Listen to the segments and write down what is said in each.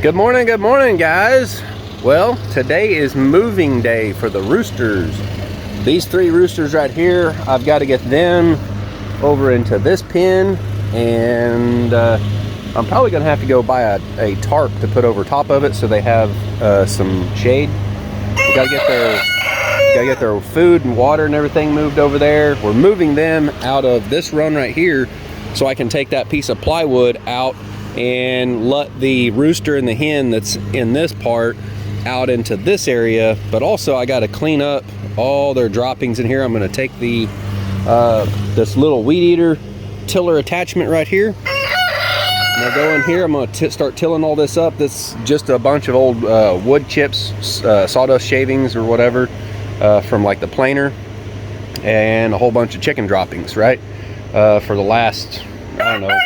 Good morning, guys. Well, today is moving day for the roosters. These three roosters right here, I've got to get them over into this pen, and I'm probably gonna have to go buy a tarp to put over top of it so they have some shade. We gotta get their food and water and everything moved over there. We're moving them out of this run right here so I can take that piece of plywood out and let the rooster and the hen that's in this part out into this area. But also I got to clean up all their droppings in here. I'm going to take the this little weed eater tiller attachment right here. I'm going to go in here. I'm going to start tilling all this up. This is just a bunch of old wood chips, sawdust shavings or whatever from like the planer, and a whole bunch of chicken droppings, right? For the last, I don't know,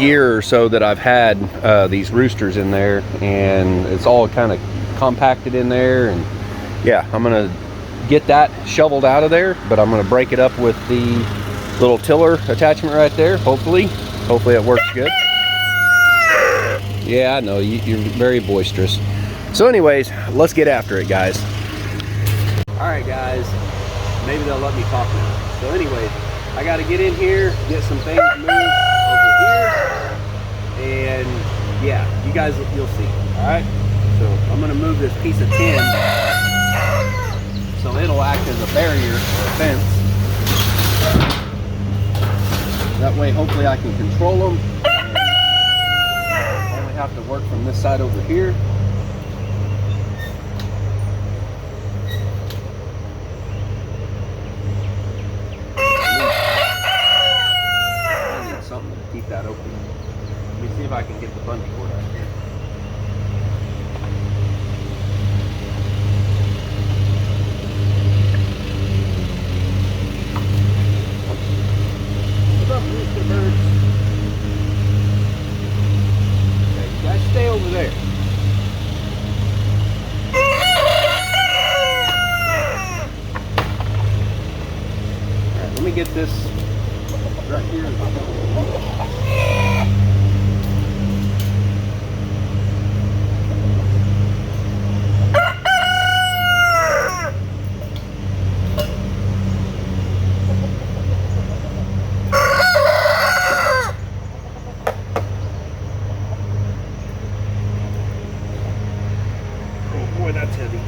year or so that I've had these roosters in there, and it's all kind of compacted in there. And yeah, I'm gonna get that shoveled out of there, but I'm gonna break it up with the little tiller attachment right there. Hopefully it works good. Yeah, I know you're very boisterous. So anyways, let's get after it, guys. All right, guys, maybe they'll let me talk now. So anyways, I got to get in here, get some things moved over here, and yeah, you guys, you'll see. All right, so I'm gonna move this piece of tin so it'll act as a barrier or a fence. That way, hopefully, I can control them. And only have to work from this side over here. Keep that open. Let me see if I can get the bungee cord out here. What's up, rooster birds? Okay, you guys stay over there. Alright, let me get this right here. Oh boy, that's heavy.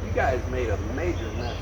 You guys made a major mess.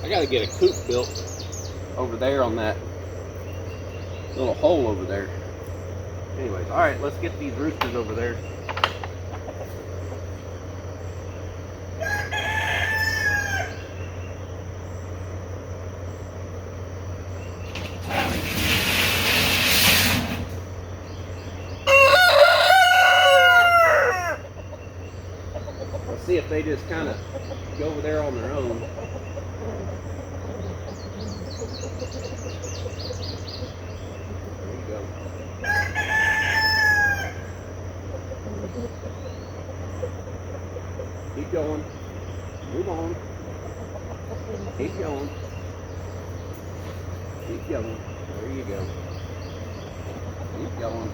I gotta get a coop built over there on that little hole over there. Anyways, all right, let's get these roosters over there. see if they just kind of go over there on their own. There you go. Keep going. Move on. Keep going. Keep going. There you go. Keep going.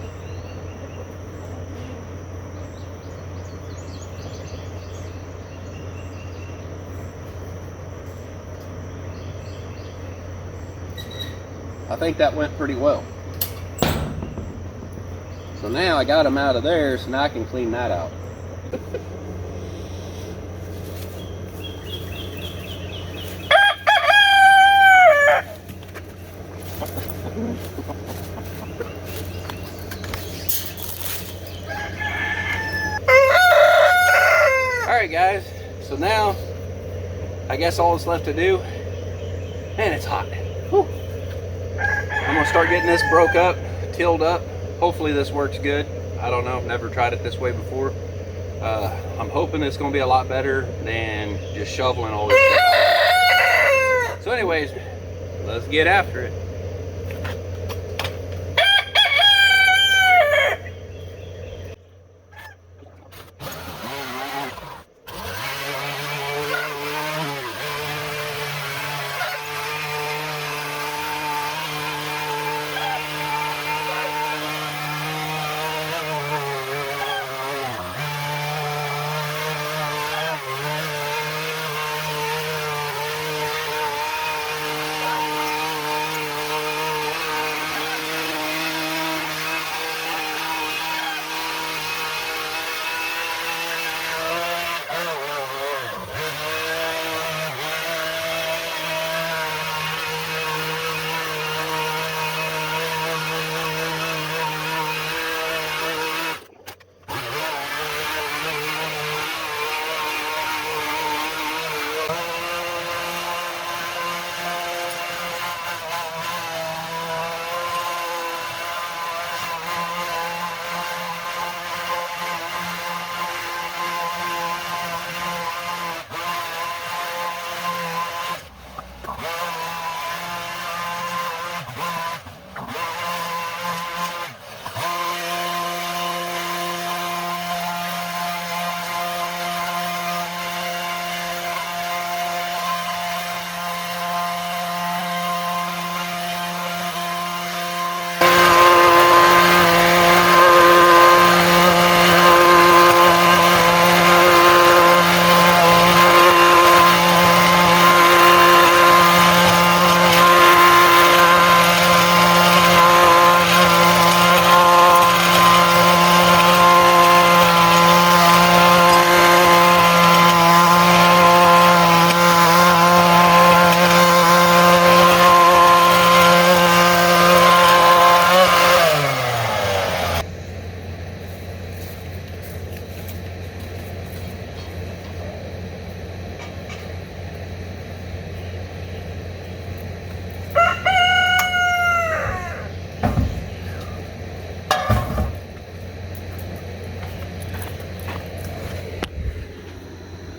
I think that went pretty well. So now I got them out of there, so now I can clean that out. Alright guys, so now I guess all that's left to do, man, it's hot. Whew. I'm gonna start getting this broke up, tilled up. Hopefully this works good. I don't know, I've never tried it this way before. I'm hoping it's gonna be a lot better than just shoveling all this stuff. So anyways, let's get after it.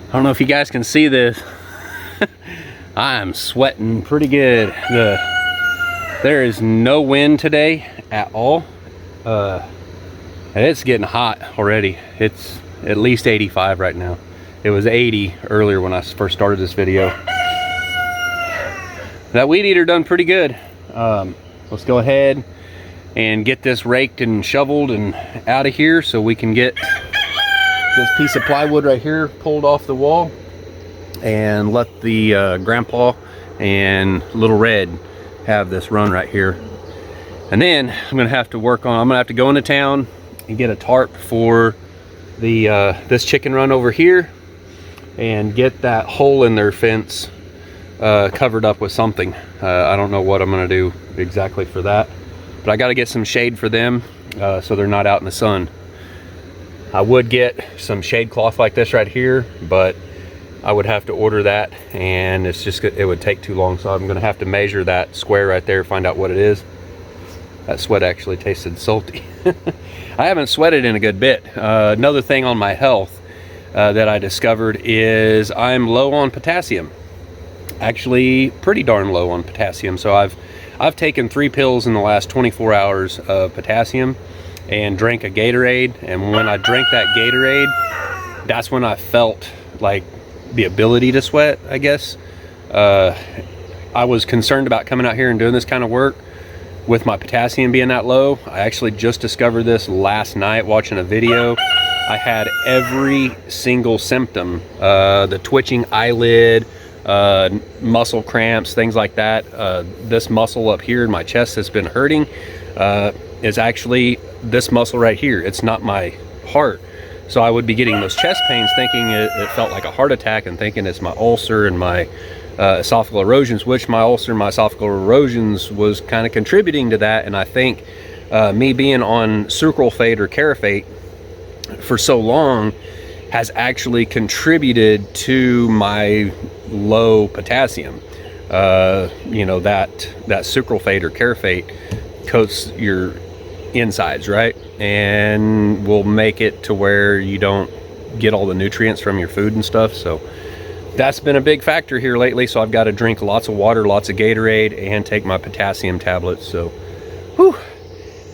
I don't know if you guys can see this. I am sweating pretty good. There is no wind today at all. And it's getting hot already. It's at least 85 right now. It was 80 earlier when I first started this video. That weed eater done pretty good. Let's go ahead and get this raked and shoveled and out of here so we can get this piece of plywood right here pulled off the wall and let the grandpa and little red have this run right here. And then I'm gonna have to go into town and get a tarp for the this chicken run over here and get that hole in their fence covered up with something. I don't know what I'm gonna do exactly for that, but I got to get some shade for them so they're not out in the sun. I would get some shade cloth like this right here, but I would have to order that and it would take too long. So I'm gonna have to measure that square right there, find out what it is. That sweat actually tasted salty. I haven't sweated in a good bit. Another thing on my health, that I discovered is I'm low on potassium. Actually, pretty darn low on potassium. So I've taken 3 pills in the last 24 hours of potassium and drank a Gatorade. And when I drank that Gatorade, that's when I felt like the ability to sweat, I guess. I was concerned about coming out here and doing this kind of work with my potassium being that low. I actually just discovered this last night watching a video. I had every single symptom, the twitching eyelid, muscle cramps, things like that. This muscle up here in my chest that's been hurting is actually this muscle right here. It's not my heart. So I would be getting those chest pains thinking it felt like a heart attack, and thinking it's my ulcer and my esophageal erosions, which my ulcer and my esophageal erosions was kind of contributing to that. And I think me being on sucralfate or carafate for so long has actually contributed to my low potassium. You know, that sucralfate or carafate coats your insides, right, and will make it to where you don't get all the nutrients from your food and stuff. So that's been a big factor here lately. So I've got to drink lots of water, lots of Gatorade, and take my potassium tablets. So whew,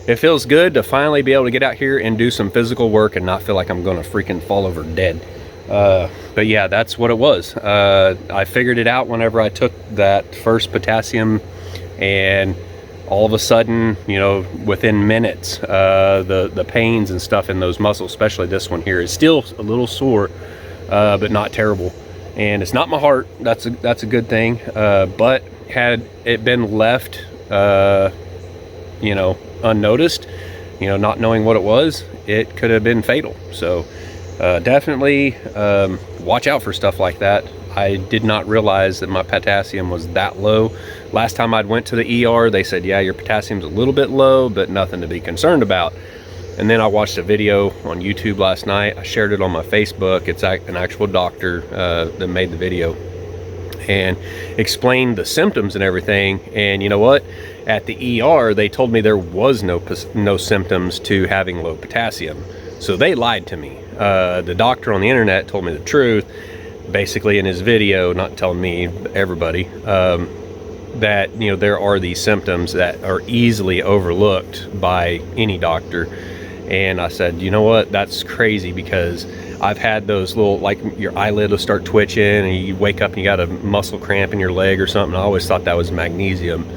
it feels good to finally be able to get out here and do some physical work and not feel like I'm gonna freaking fall over dead. But yeah, that's what it was. I figured it out whenever I took that first potassium, and all of a sudden, you know, within minutes, the pains and stuff in those muscles, especially this one here, is still a little sore, but not terrible. And it's not my heart. That's a good thing. But had it been left, you know, unnoticed, you know, not knowing what it was, it could have been fatal. So definitely watch out for stuff like that. I did not realize that my potassium was that low. Last time I'd went to the ER, they said, yeah, your potassium's a little bit low, but nothing to be concerned about. And then I watched a video on YouTube last night. I shared it on my Facebook. It's an actual doctor that made the video and explained the symptoms and everything. And you know what? At the ER, they told me there was no symptoms to having low potassium. So they lied to me. The doctor on the internet told me the truth, basically in his video, not telling me, everybody, that, you know, there are these symptoms that are easily overlooked by any doctor. And I said, you know what, that's crazy, because I've had those little, like, your eyelid will start twitching and you wake up and you got a muscle cramp in your leg or something. I always thought that was magnesium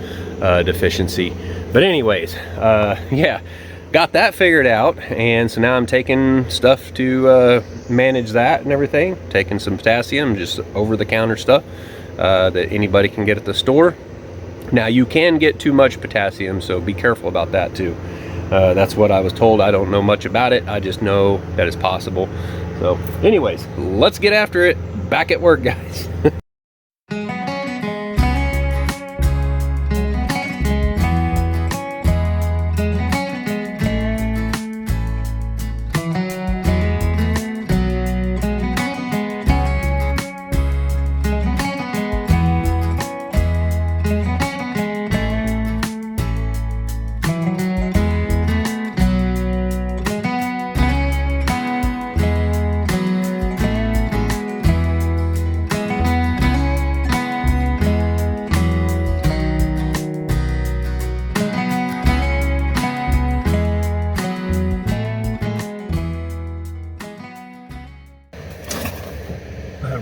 deficiency. But anyways, yeah, got that figured out. And so now I'm taking stuff to manage that and everything, taking some potassium, just over-the-counter stuff that anybody can get at the store. Now, you can get too much potassium, so be careful about that too. That's what I was told. I don't know much about it. I just know that it's possible. So anyways, let's get after it. Back at work, guys.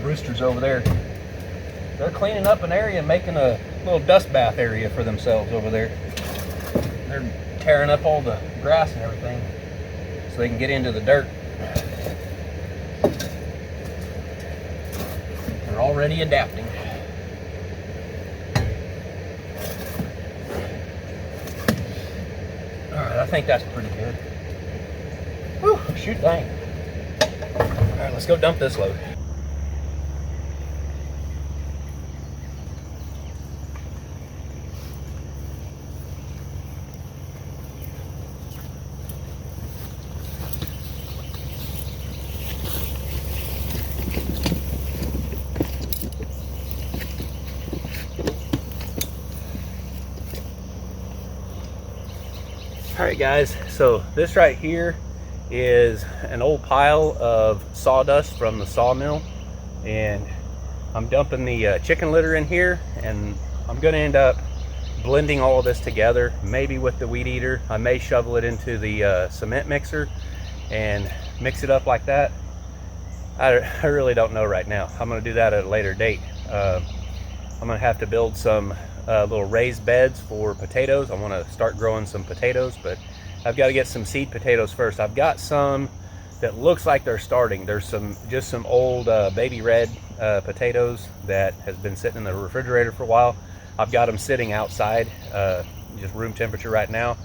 Roosters over there, they're cleaning up an area, making a little dust bath area for themselves over there. They're tearing up all the grass and everything so they can get into the dirt. They're already adapting. Alright, I think that's pretty good. Whew, shoot dang. Alright, let's go dump this load. All right, guys, so this right here is an old pile of sawdust from the sawmill, and I'm dumping the chicken litter in here, and I'm gonna end up blending all of this together, maybe with the weed eater. I may shovel it into the cement mixer and mix it up like that. I really don't know right now. I'm gonna do that at a later date. I'm gonna have to build some little raised beds for potatoes. I wanna start growing some potatoes, but I've got to get some seed potatoes first. I've got some that looks like they're starting. There's just some old baby red potatoes that has been sitting in the refrigerator for a while. I've got them sitting outside, just room temperature right now,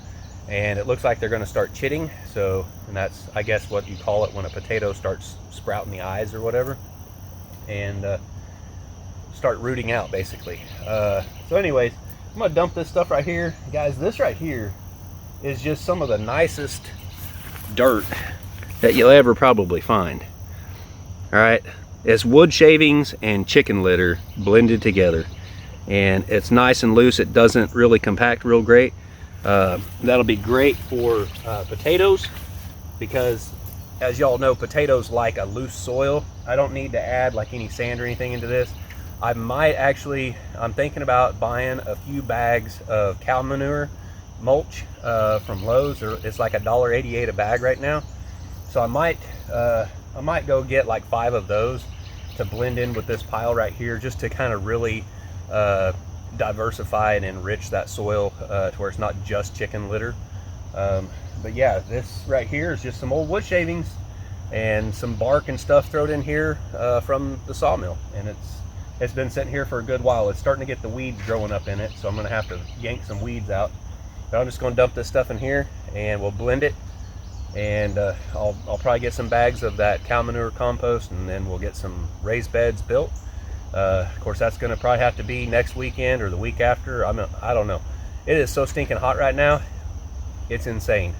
and it looks like they're going to start chitting. So, and that's, I guess, what you call it when a potato starts sprouting the eyes or whatever, and start rooting out basically. So anyways, I'm gonna dump this stuff right here, guys. This right here is just some of the nicest dirt that you'll ever probably find. All right, it's wood shavings and chicken litter blended together, and it's nice and loose. It doesn't really compact real great. That'll be great for potatoes, because as y'all know, potatoes like a loose soil. I don't need to add like any sand or anything into this. I might actually, I'm thinking about buying a few bags of cow manure mulch from Lowe's. It's like $1.88 a bag right now. So I might go get like 5 of those to blend in with this pile right here, just to kind of really diversify and enrich that soil to where it's not just chicken litter. But yeah, this right here is just some old wood shavings and some bark and stuff thrown in here from the sawmill, and it's been sitting here for a good while. It's starting to get the weeds growing up in it, so I'm gonna have to yank some weeds out. But I'm just gonna dump this stuff in here and we'll blend it, and I'll probably get some bags of that cow manure compost, and then we'll get some raised beds built. Of course, that's gonna probably have to be next weekend or the week after. I don't know. It is so stinking hot right now. It's insane.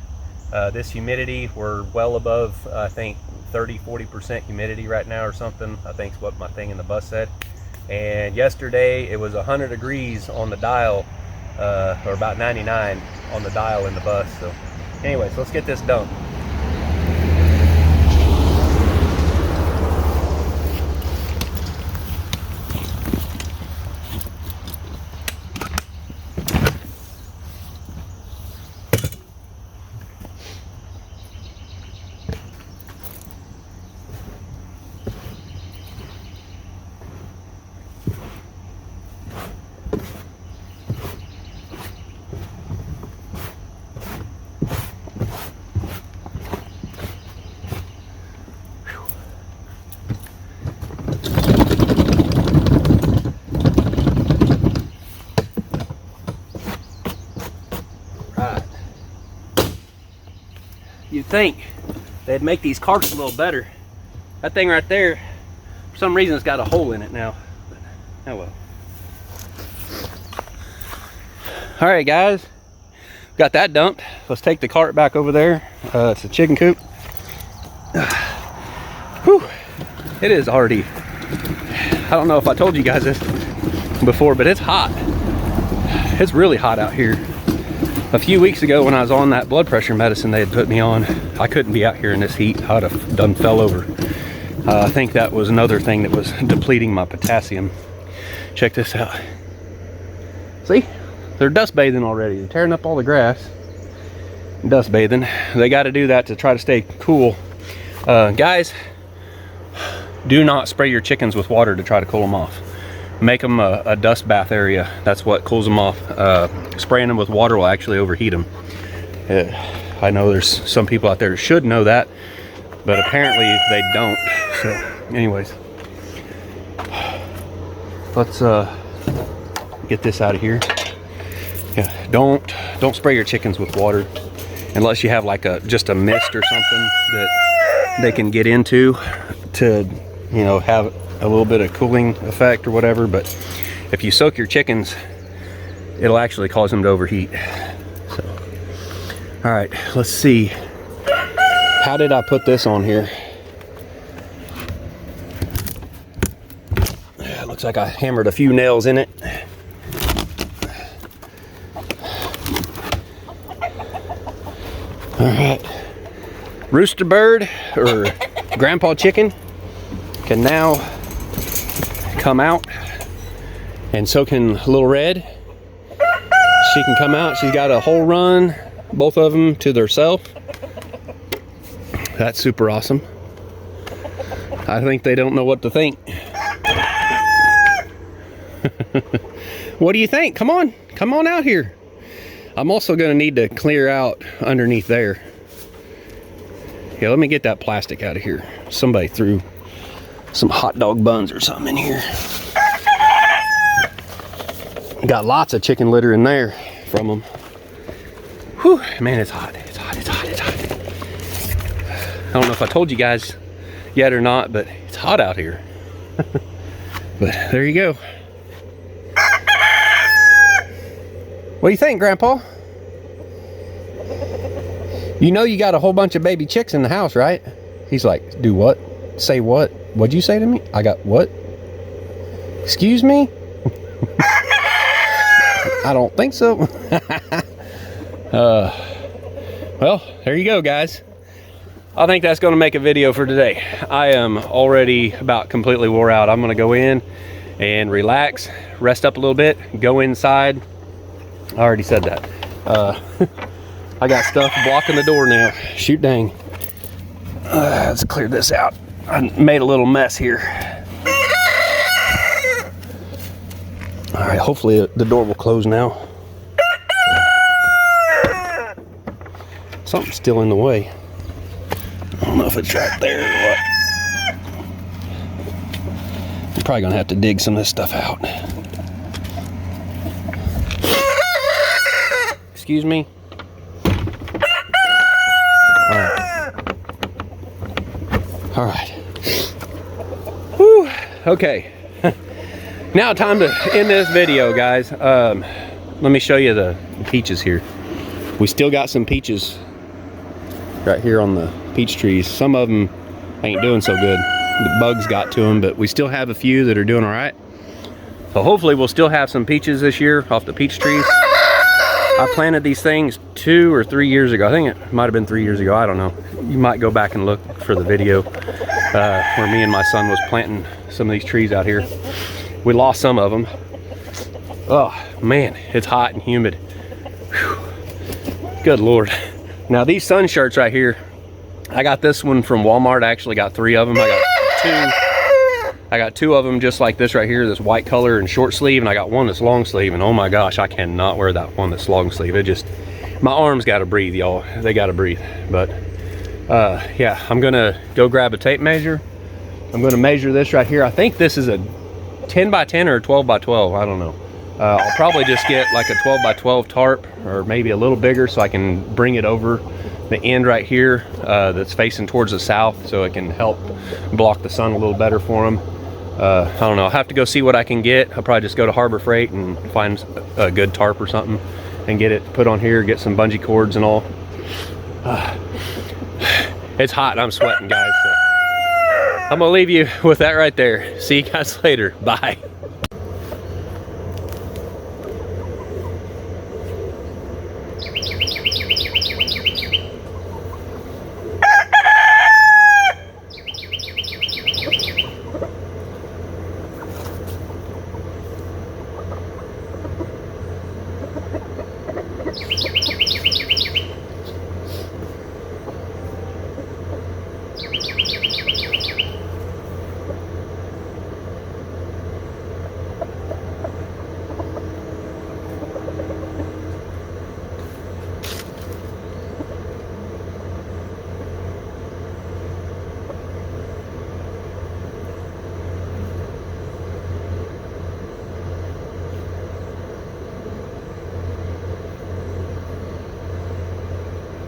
This humidity, we're well above, I think 30-40% humidity right now or something. I think is what my thing in the bus said. And yesterday it was 100 degrees on the dial, or about 99 on the dial in the bus. So anyways, let's get this done. You'd think they'd make these carts a little better. That thing right there, for some reason, it's got a hole in it now. But, oh well. All right, guys, got that dumped. Let's take the cart back over there. It's a chicken coop. Whew. It is already, I don't know if I told you guys this before, but it's hot. It's really hot out here. A few weeks ago when I was on that blood pressure medicine they had put me on, I couldn't be out here in this heat. I'd have done fell over. I think that was another thing that was depleting my potassium. Check this out. See? They're dust bathing already. They're tearing up all the grass. Dust bathing. They got to do that to try to stay cool. Guys, do not spray your chickens with water to try to cool them off. Make them a dust bath area. That's what cools them off. Spraying them with water will actually overheat them. I know there's some people out there that should know that, but apparently they don't. So anyways, let's get this out of here. Yeah, don't spray your chickens with water unless you have like just a mist or something that they can get into to, you know, have a little bit of cooling effect or whatever. But if you soak your chickens, it'll actually cause them to overheat. So, all right, let's see. How did I put this on here? It looks like I hammered a few nails in it. All right, Rooster bird or grandpa chicken can now come out, and so can Little Red. She can come out. She's got a whole run, both of them to themselves. That's super awesome. I think they don't know what to think. What do you think? Come on out here. I'm also gonna need to clear out underneath there. Yeah, let me get that plastic out of here. Somebody threw some hot dog buns or something in here. Got lots of chicken litter in there from them. Whew, man, it's hot. It's hot, it's hot, it's hot. I don't know if I told you guys yet or not, but it's hot out here. But there you go. What do you think, Grandpa? You know you got a whole bunch of baby chicks in the house, right? He's like, do what? Say what? What'd you say to me? I got what? Excuse me? I don't think so. Well, there you go, guys. I think that's going to make a video for today. I am already about completely wore out. I'm going to go in and relax, rest up a little bit, go inside. I already said that. I got stuff blocking the door now. Shoot dang. Let's clear this out. I made a little mess here. All right, hopefully the door will close now. Something's still in the way. I don't know if it's right there or what. I'm probably gonna have to dig some of this stuff out. Excuse me. All right. Whew. Okay. Now time to end this video, guys. Let me show you the peaches here. We still got some peaches right here on the peach trees. Some of them ain't doing so good. The bugs got to them, but we still have a few that are doing all right. So hopefully we'll still have some peaches this year off the peach trees. I planted these things 2 or 3 years ago. I think it might have been 3 years ago. I don't know. You might go back and look for the video where me and my son was planting some of these trees out here. We lost some of them. Oh man, it's hot and humid. Whew. Good Lord. Now these sun shirts right here, I got this one from Walmart. I actually got 3 of them. I got two of them just like this right here, this white color and short sleeve, and I got one that's long sleeve, and oh my gosh, I cannot wear that one that's long sleeve. It just, my arms gotta breathe, y'all. They gotta breathe. But yeah, I'm gonna go grab a tape measure. I'm gonna measure this right here. I think this is a 10 by 10 or a 12 by 12, I don't know. I'll probably just get like a 12 by 12 tarp, or maybe a little bigger, so I can bring it over the end right here that's facing towards the south, so it can help block the sun a little better for them. I don't know, I'll have to go see what I can get. I'll probably just go to Harbor Freight and find a good tarp or something and get it put on here, get some bungee cords and all. It's hot and I'm sweating, guys, so I'm gonna leave you with that right there. See you guys later. Bye.